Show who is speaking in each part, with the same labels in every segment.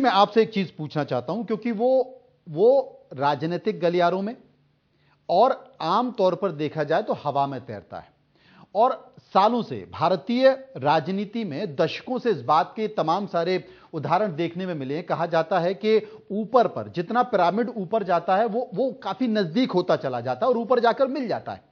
Speaker 1: मैं आपसे एक चीज पूछना चाहता हूं, क्योंकि वो राजनीतिक गलियारों में और आम तौर पर देखा जाए तो हवा में तैरता है, और सालों से भारतीय राजनीति में दशकों से इस बात के तमाम सारे उदाहरण देखने में मिले हैं। कहा जाता है कि ऊपर पर जितना पिरामिड ऊपर जाता है वो काफी नजदीक होता चला जाता है और ऊपर जाकर मिल जाता है,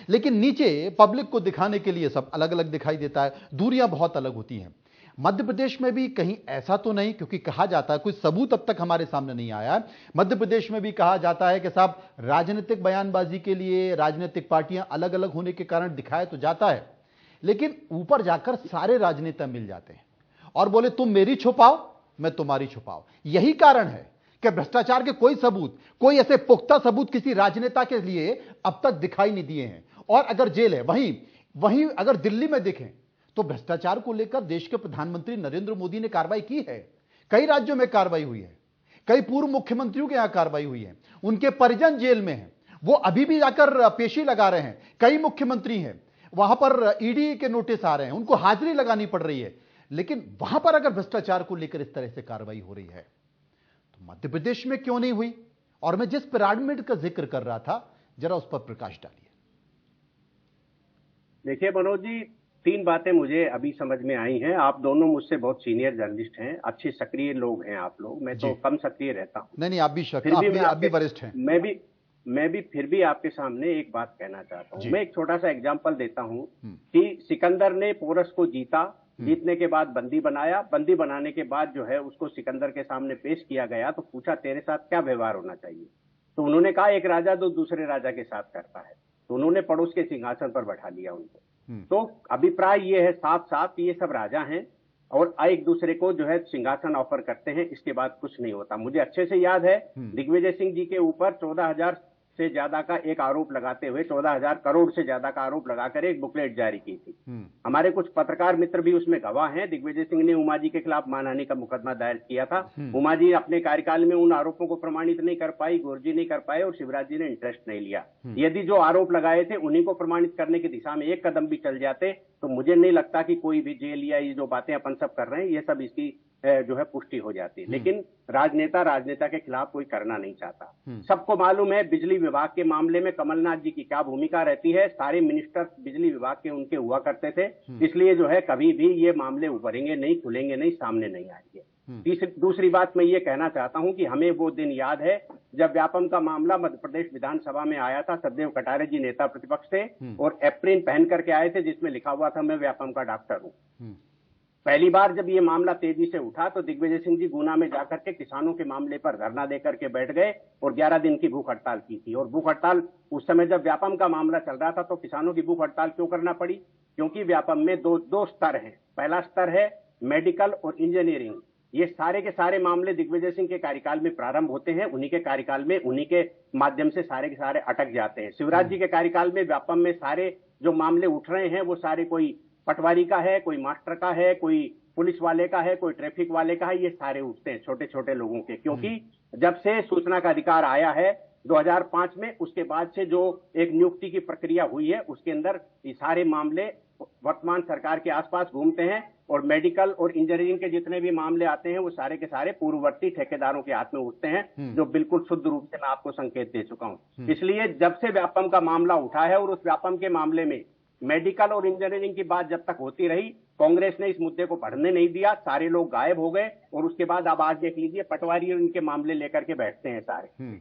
Speaker 1: लेकिन नीचे पब्लिक को दिखाने के लिए सब अलग अलग दिखाई देता है, दूरियां बहुत अलग होती हैं। मध्य प्रदेश में भी कहीं ऐसा तो नहीं, क्योंकि कहा जाता है, कोई सबूत अब तक हमारे सामने नहीं आया है, मध्य प्रदेश में भी कहा जाता है कि साहब राजनीतिक बयानबाजी के लिए राजनीतिक पार्टियां अलग अलग होने के कारण दिखाया तो जाता है, लेकिन ऊपर जाकर सारे राजनेता मिल जाते हैं और बोले तुम मेरी छुपाओ मैं तुम्हारी छुपाओ। यही कारण है कि भ्रष्टाचार के कोई सबूत, कोई ऐसे पुख्ता सबूत किसी राजनेता के लिए अब तक दिखाई नहीं दिए हैं। और अगर जेल है, वहीं अगर दिल्ली में देखें तो भ्रष्टाचार को लेकर देश के प्रधानमंत्री नरेंद्र मोदी ने कार्रवाई की है, कई राज्यों में कार्रवाई हुई है, कई पूर्व मुख्यमंत्रियों के यहां कार्रवाई हुई है, उनके परिजन जेल में हैं, वो अभी भी जाकर पेशी लगा रहे हैं। कई मुख्यमंत्री हैं वहां पर ईडी के नोटिस आ रहे हैं, उनको हाजिरी लगानी पड़ रही है, लेकिन वहां पर अगर भ्रष्टाचार को लेकर इस तरह से कार्रवाई हो रही है तो मध्य प्रदेश में क्यों नहीं हुई? और मैं जिस पिरामिड का जिक्र कर रहा था, जरा उस पर प्रकाश डालिए।
Speaker 2: देखिए मनोज जी, 3 बातें मुझे अभी समझ में आई हैं। आप दोनों मुझसे बहुत सीनियर जर्नलिस्ट हैं, अच्छे सक्रिय लोग हैं आप लोग, मैं तो कम सक्रिय रहता हूं।
Speaker 1: नहीं, आप भी वरिष्ठ हैं।
Speaker 2: मैं भी फिर भी आपके सामने एक बात कहना चाहता हूं। मैं एक छोटा सा एग्जांपल देता हूं कि सिकंदर ने पोरस को जीता, जीतने के बाद बंदी बनाया, बंदी बनाने के बाद जो है उसको सिकंदर के सामने पेश किया गया तो पूछा तेरे साथ क्या व्यवहार होना चाहिए, तो उन्होंने कहा एक राजा जो दूसरे राजा के साथ करता है, तो उन्होंने पड़ोस के सिंहासन पर बैठा लिया उनको। तो अभिप्राय ये है साफ साफ ये सब राजा हैं और एक दूसरे को जो है सिंहासन ऑफर करते हैं, इसके बाद कुछ नहीं होता। मुझे अच्छे से याद है दिग्विजय सिंह जी के ऊपर 14,000 से ज्यादा का एक आरोप लगाते हुए 14,000 करोड़ से ज्यादा का आरोप लगाकर एक बुकलेट जारी की थी। हमारे कुछ पत्रकार मित्र भी उसमें गवाह हैं। दिग्विजय सिंह ने उमा जी के खिलाफ मानहानि का मुकदमा दायर किया था। उमा जी अपने कार्यकाल में उन आरोपों को प्रमाणित नहीं कर पाई, गौरजी नहीं कर पाए और शिवराज जी ने इंटरेस्ट नहीं लिया। यदि जो आरोप लगाए थे उन्हीं को प्रमाणित करने की दिशा में एक कदम भी चल जाते तो मुझे नहीं लगता कि कोई भी जेल या ये जो बातें अपन सब कर रहे हैं ये सब इसकी जो है पुष्टि हो जाती है। लेकिन राजनेता के खिलाफ कोई करना नहीं चाहता। सबको मालूम है बिजली विभाग के मामले में कमलनाथ जी की क्या भूमिका रहती है। सारे मिनिस्टर बिजली विभाग के उनके हुआ करते थे, इसलिए जो है कभी भी ये मामले उभरेंगे नहीं, खुलेंगे नहीं, सामने नहीं आएंगे। दूसरी बात मैं ये कहना चाहता हूं कि हमें वो दिन याद है जब व्यापम का मामला मध्य प्रदेश विधानसभा में आया था। सदैव कटारे जी नेता प्रतिपक्ष थे और एप्रिन पहन करके आए थे जिसमें लिखा हुआ था मैं व्यापम का डॉक्टर हूं। पहली बार जब ये मामला तेजी से उठा तो दिग्विजय सिंह जी गुना में जाकर के किसानों के मामले पर धरना देकर के बैठ गए और 11 दिन की भूख हड़ताल की थी। और भूख हड़ताल उस समय जब व्यापम का मामला चल रहा था तो किसानों की भूख हड़ताल क्यों करना पड़ी? क्योंकि व्यापम में दो स्तर हैं। पहला स्तर है मेडिकल और इंजीनियरिंग। ये सारे के सारे मामले दिग्विजय सिंह के कार्यकाल में प्रारंभ होते हैं, उन्हीं के कार्यकाल में उन्हीं के माध्यम से सारे के सारे अटक जाते हैं। शिवराज जी के कार्यकाल में व्यापम में सारे जो मामले उठ रहे हैं वो सारे कोई पटवारी का है, कोई मास्टर का है, कोई पुलिस वाले का है, कोई ट्रैफिक वाले का है, ये सारे उठते हैं छोटे छोटे लोगों के। क्योंकि जब से सूचना का अधिकार आया है 2005 में, उसके बाद से जो एक नियुक्ति की प्रक्रिया हुई है उसके अंदर ये सारे मामले वर्तमान सरकार के आसपास घूमते हैं और मेडिकल और इंजीनियरिंग के जितने भी मामले आते हैं वो सारे के सारे पूर्ववर्ती ठेकेदारों के हाथ में उठते हैं, जो बिल्कुल शुद्ध रूप से मैं आपको संकेत दे चुका हूं। इसलिए जब से व्यापम का मामला उठा है और उस व्यापम के मामले में मेडिकल और इंजीनियरिंग की बात जब तक होती रही, कांग्रेस ने इस मुद्दे को बढ़ने नहीं दिया, सारे लोग गायब हो गए और उसके बाद अब आज देख लीजिए पटवारी और इनके मामले लेकर के बैठते हैं सारे।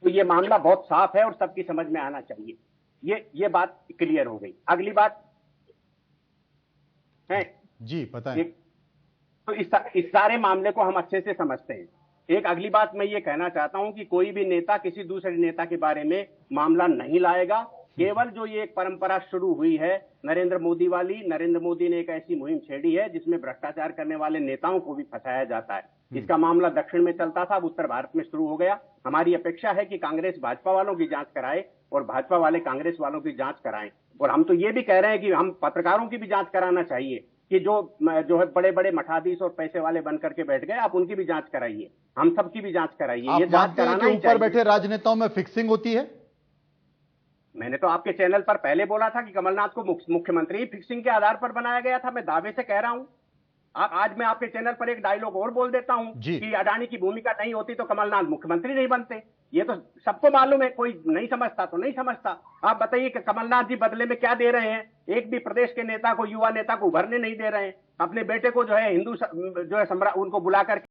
Speaker 2: तो ये मामला बहुत साफ है और सबकी समझ में आना चाहिए। ये बात क्लियर हो गई। अगली बात है
Speaker 1: जी, पता है।
Speaker 2: तो इस सारे मामले को हम अच्छे से समझते हैं। एक अगली बात मैं ये कहना चाहता हूं कि कोई भी नेता किसी दूसरे नेता के बारे में मामला नहीं लाएगा। केवल जो ये एक परंपरा शुरू हुई है नरेंद्र मोदी वाली, नरेंद्र मोदी ने एक ऐसी मुहिम छेड़ी है जिसमें भ्रष्टाचार करने वाले नेताओं को भी फंसाया जाता है। इसका मामला दक्षिण में चलता था, अब उत्तर भारत में शुरू हो गया। हमारी अपेक्षा है कि कांग्रेस भाजपा वालों की जांच कराए और भाजपा वाले कांग्रेस वालों की जांच कराएं। और हम तो ये भी कह रहे हैं कि हम पत्रकारों की भी जांच कराना चाहिए कि जो है बड़े बड़े मठाधीश और पैसे वाले बन करके बैठ गए, आप उनकी भी जांच कराइए, हम सबकी भी जांच कराइए। ये जांच कराना ही
Speaker 1: ऊपर बैठे राजनेताओं में फिक्सिंग होती है।
Speaker 2: मैंने तो आपके चैनल पर पहले बोला था कि कमलनाथ को मुख्यमंत्री फिक्सिंग के आधार पर बनाया गया था। मैं दावे से कह रहा हूं आज मैं आपके चैनल पर एक डायलॉग और बोल देता हूं कि अडानी की भूमिका नहीं होती तो कमलनाथ मुख्यमंत्री नहीं बनते। ये तो सबको मालूम है, कोई नहीं समझता तो नहीं समझता। आप बताइए कि कमलनाथ जी बदले में क्या दे रहे हैं? एक भी प्रदेश के नेता को, युवा नेता को उभरने नहीं दे रहे हैं। अपने बेटे को जो है हिंदू जो है सम्राट उनको बुलाकर